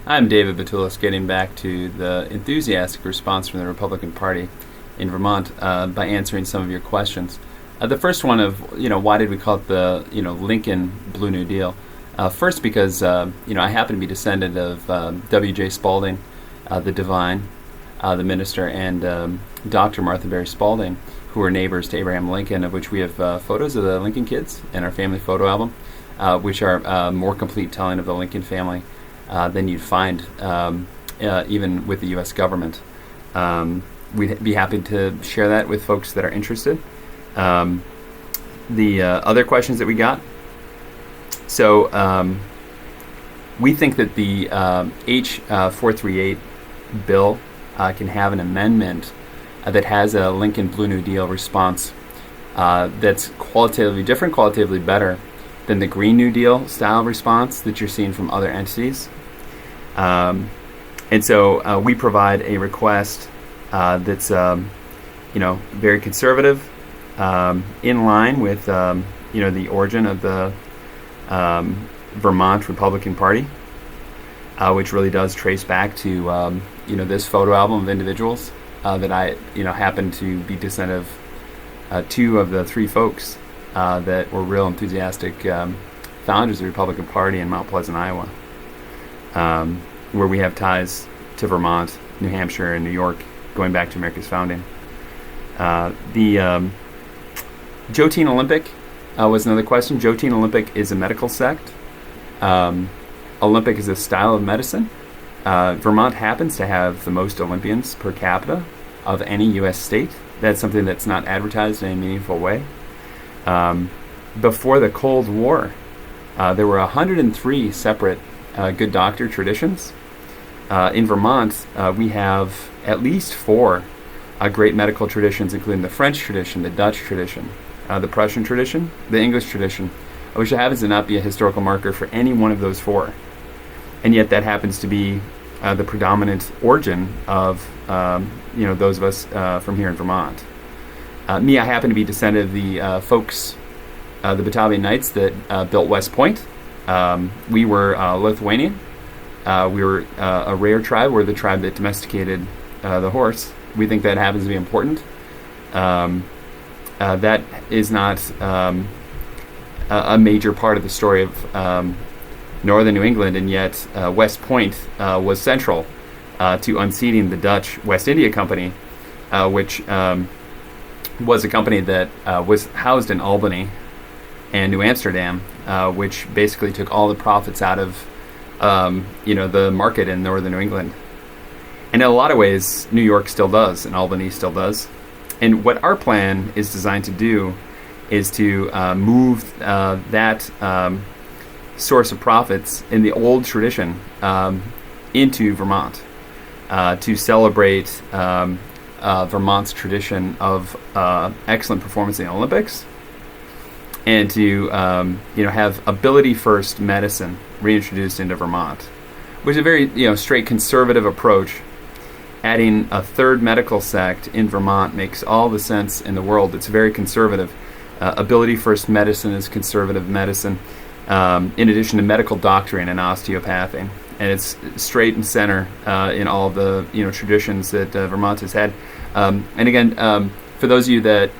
I'm David Batulis, getting back to the enthusiastic response from the Republican Party in Vermont by answering some of your questions. The first one of, why did we call it the, Lincoln Blue New Deal? First, because, I happen to be descendant of W.J. Spalding, the divine, the minister, and Dr. Martha Berry Spalding, who were neighbors to Abraham Lincoln, of which we have photos of the Lincoln kids in our family photo album, which are more complete telling of the Lincoln family than you'd find even with the U.S. government. We'd be happy to share that with folks that are interested. The other questions that we got. So we think that the H.438 bill can have an amendment that has a Lincoln Blue New Deal response that's qualitatively different, qualitatively better than the Green New Deal style response that you're seeing from other entities. And so we provide a request that's, very conservative, in line with, the origin of the Vermont Republican Party, which really does trace back to, this photo album of individuals that I, happen to be descendant of two of the three folks that were real enthusiastic founders of the Republican Party in Mount Pleasant, Iowa, where we have ties to Vermont, New Hampshire, and New York, going back to America's founding. The Jotine Olympic was another question. Jotine Olympic is a medical sect. Olympic is a style of medicine. Vermont happens to have the most Olympians per capita of any U.S. state. That's something that's not advertised in a meaningful way. Before the Cold War, there were 103 separate good doctor traditions. In Vermont, we have at least four great medical traditions, including the French tradition, the Dutch tradition, the Prussian tradition, the English tradition, which happens to not be a historical marker for any one of those four. And yet that happens to be the predominant origin of, those of us from here in Vermont. I happen to be descendant of the folks, the Batavian Knights that built West Point. We were Lithuanian. We were a rare tribe. We're the tribe that domesticated the horse. We think that happens to be important. That is not a major part of the story of northern New England, and yet West Point was central to unseating the Dutch West India Company, which was a company that was housed in Albany and New Amsterdam, which basically took all the profits out of the market in northern New England. And in a lot of ways, New York still does, and Albany still does. And what our plan is designed to do is to move that source of profits in the old tradition into Vermont to celebrate Vermont's tradition of excellent performance in the Olympics, and to have Ability First Medicine reintroduced into Vermont, which is a very straight conservative approach. Adding a third medical sect in Vermont makes all the sense in the world. It's very conservative. Ability First Medicine is conservative medicine, in addition to medical doctrine and osteopathy, and it's straight and center in all of the traditions that Vermont has had. And again, for those of you that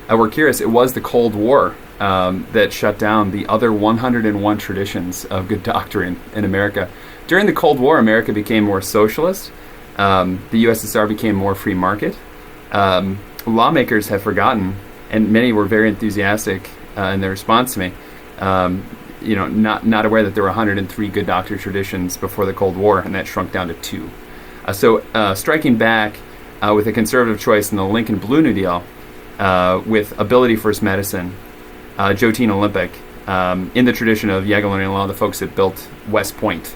were curious, it was the Cold War that shut down the other 101 traditions of good doctrine in America. During the Cold War, America became more socialist. The USSR became more free market. Lawmakers have forgotten, and many were very enthusiastic in their response to me, not aware that there were 103 good doctor traditions before the Cold War, and that shrunk down to 2. So striking back with a conservative choice in the Lincoln Blue New Deal with Ability First Medicine, Jotine Olympic, in the tradition of Jagiellonian law, the folks that built West Point,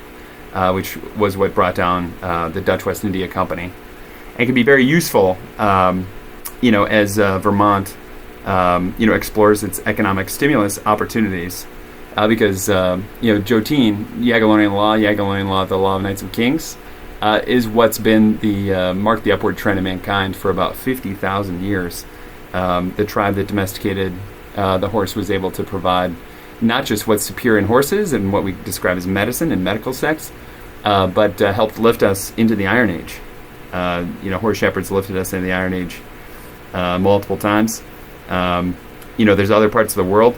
which was what brought down the Dutch West India Company, and can be very useful, as Vermont, explores its economic stimulus opportunities, because Jotine, Jagiellonian law, the law of Knights and Kings, is what's been marked the upward trend of mankind for about 50,000 years. The tribe that domesticated the horse was able to provide not just what's superior in horses and what we describe as medicine and medical sects, but helped lift us into the Iron Age. Horse shepherds lifted us into the Iron Age multiple times. There's other parts of the world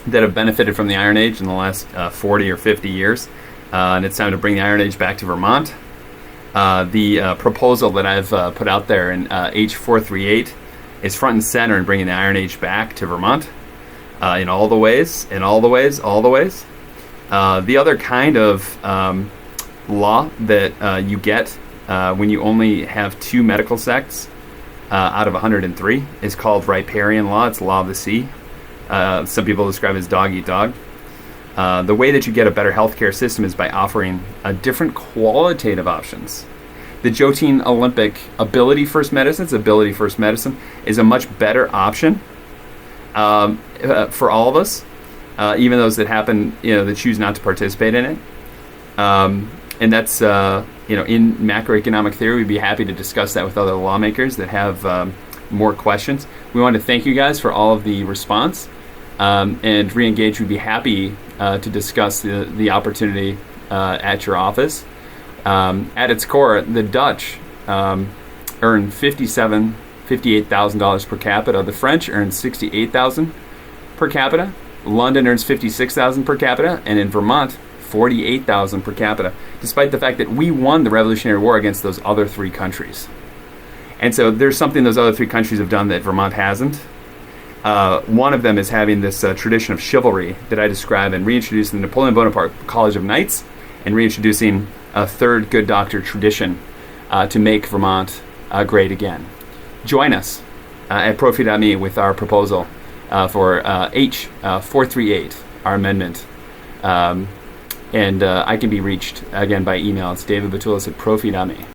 that have benefited from the Iron Age in the last 40 or 50 years, and it's time to bring the Iron Age back to Vermont. The proposal that I've put out there in H.438 is front and center in bringing the Iron Age back to Vermont in all the ways. The other kind of law that you get when you only have 2 medical sects out of 103 is called riparian law. It's law of the sea. Some people describe it as dog eat dog. The way that you get a better healthcare system is by offering different qualitative options. The Jotine Olympic Ability First Medicine is a much better option for all of us, even those that that choose not to participate in it. And that's in macroeconomic theory, we'd be happy to discuss that with other lawmakers that have more questions. We want to thank you guys for all of the response, and re-engage. We'd be happy to discuss the opportunity at your office. At its core, the Dutch earn $58,000 per capita. The French earn $68,000 per capita. London earns $56,000 per capita, and in Vermont, $48,000 per capita, despite the fact that we won the Revolutionary War against those other 3 countries. And so there's something those other 3 countries have done that Vermont hasn't. One of them is having this tradition of chivalry that I describe and reintroducing the Napoleon Bonaparte College of Knights and reintroducing a third good doctor tradition to make Vermont great again. Join us at profi.me with our proposal for H.438, our amendment. And I can be reached, again, by email. It's davidbatulis at profi.me.